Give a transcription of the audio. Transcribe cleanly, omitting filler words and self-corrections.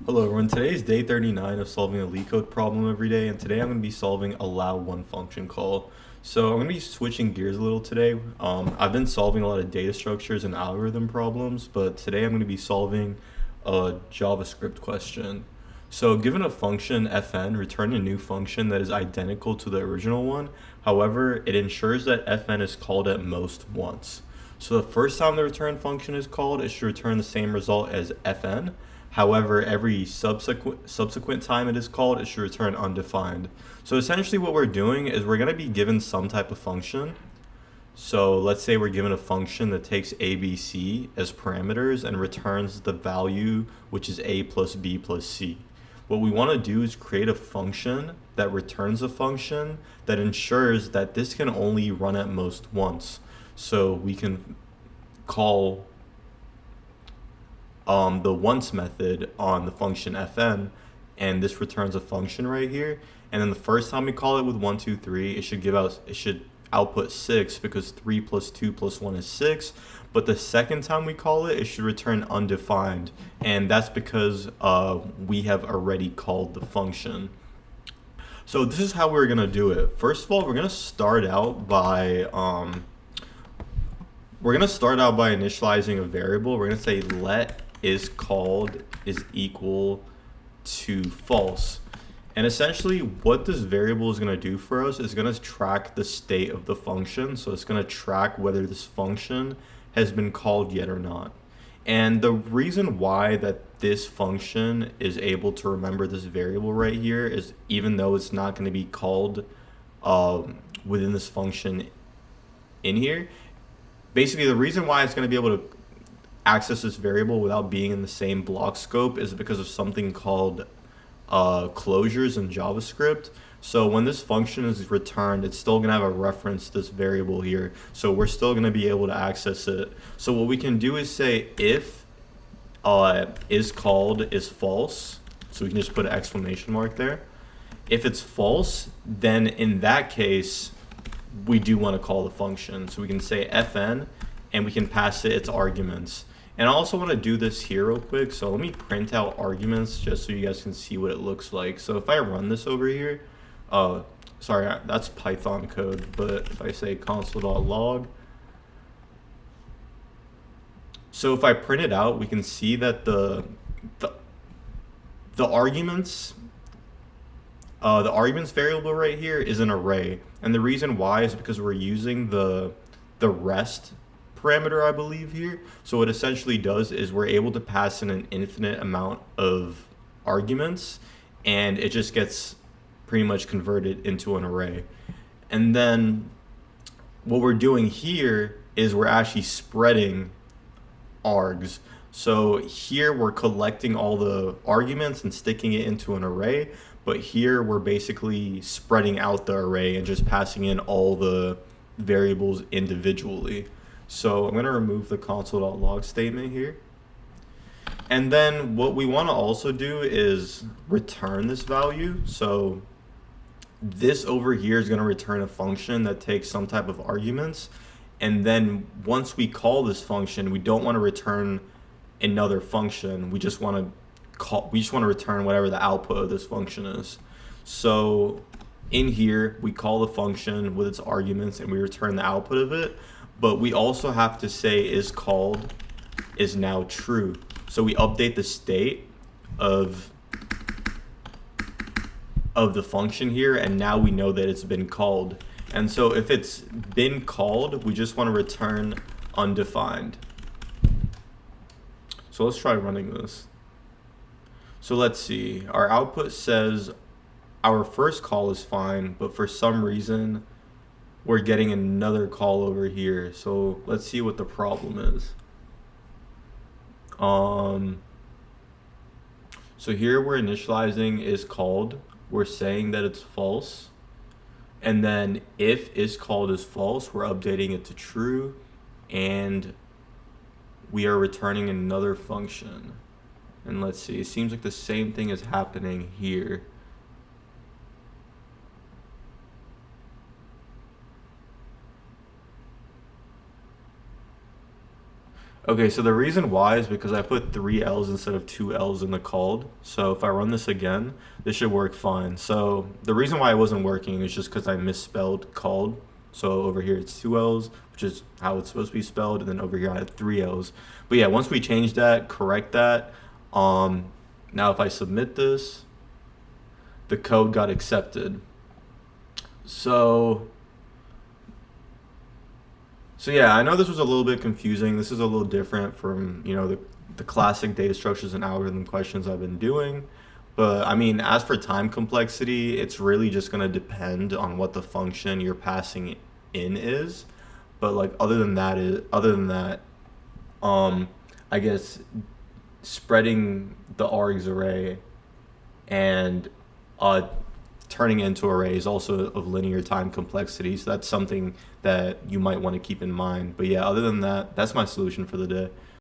Hello everyone, today is day 39 of solving a LeetCode problem every day, and today I'm going to be solving allow one function call. So I'm going to be switching gears a little today. I've been solving a lot of data structures and algorithm problems, but today I'm going to be solving a JavaScript question. So given a function fn, return a new function that is identical to the original one. However, it ensures that fn is called at most once. So the first time the return function is called, it should return the same result as fn. However, every subsequent time it is called, it should return undefined. So essentially what we're doing is we're going to be given some type of function. So let's say we're given a function that takes a, b, c as parameters and returns the value, which is a plus b plus c. What we want to do is create a function that returns a function that ensures that this can only run at most once. So we can call the once method on the function fn, and this returns a function right here. And then the first time we call it with 1, 2, 3, it should output 6 because 3 plus 2 plus 1 is 6. But the second time we call it, it should return undefined, and that's because we have already called the function. So this is how we're gonna do it. First of all, we're gonna start out by initializing a variable. We're gonna say let is called is equal to false. And essentially what this variable is going to do for us is going to track the state of the function. So it's going to track whether this function has been called yet or not. And the reason why that this function is able to remember this variable right here is even though it's not going to be called within this function in here, basically the reason why it's going to be able to access this variable without being in the same block scope is because of something called closures in JavaScript. So when this function is returned, it's still going to have a reference to this variable here. So we're still going to be able to access it. So what we can do is say if is called is false. So we can just put an exclamation mark there. If it's false, then in that case, we do want to call the function. So we can say fn, and we can pass it its arguments. And I also want to do this here real quick. So let me print out arguments just so you guys can see what it looks like. So if I run this over here, sorry, that's Python code, but if I say console.log, so if I print it out, we can see that the arguments variable right here is an array. And the reason why is because we're using the rest parameter, I believe, here. So what it essentially does is we're able to pass in an infinite amount of arguments, and it just gets pretty much converted into an array. And then what we're doing here is we're actually spreading args. So here we're collecting all the arguments and sticking it into an array, but here we're basically spreading out the array and just passing in all the variables individually. So I'm going to remove the console.log statement here. And then what we want to also do is return this value. So this over here is going to return a function that takes some type of arguments. And then once we call this function, we don't want to return another function. We just want to return whatever the output of this function is. So in here, we call the function with its arguments and we return the output of it. But we also have to say is called is now true. So we update the state of the function here, and now we know that it's been called. And so if it's been called, we just want to return undefined. So let's try running this. So let's see, our output says our first call is fine, but for some reason we're getting another call over here. So let's see what the problem is. So here we're initializing is called. We're saying that it's false. And then if is called is false, we're updating it to true. And we are returning another function. And let's see, it seems like the same thing is happening here. Okay, so the reason why is because I put three L's instead of two L's in the called. So if I run this again, this should work fine. So the reason why it wasn't working is just because I misspelled called. So over here it's two L's, which is how it's supposed to be spelled, and then over here I had three L's. But yeah, once we change that, correct that, now if I submit this, the code got accepted. So So yeah, I know this was a little bit confusing. This is a little different from, the classic data structures and algorithm questions I've been doing. But I mean, as for time complexity, it's really just going to depend on what the function you're passing in is. But like other than that, um, I guess spreading the args array and uh, turning it into array is also of linear time complexity. So that's something that you might want to keep in mind. But yeah, other than that, that's my solution for the day.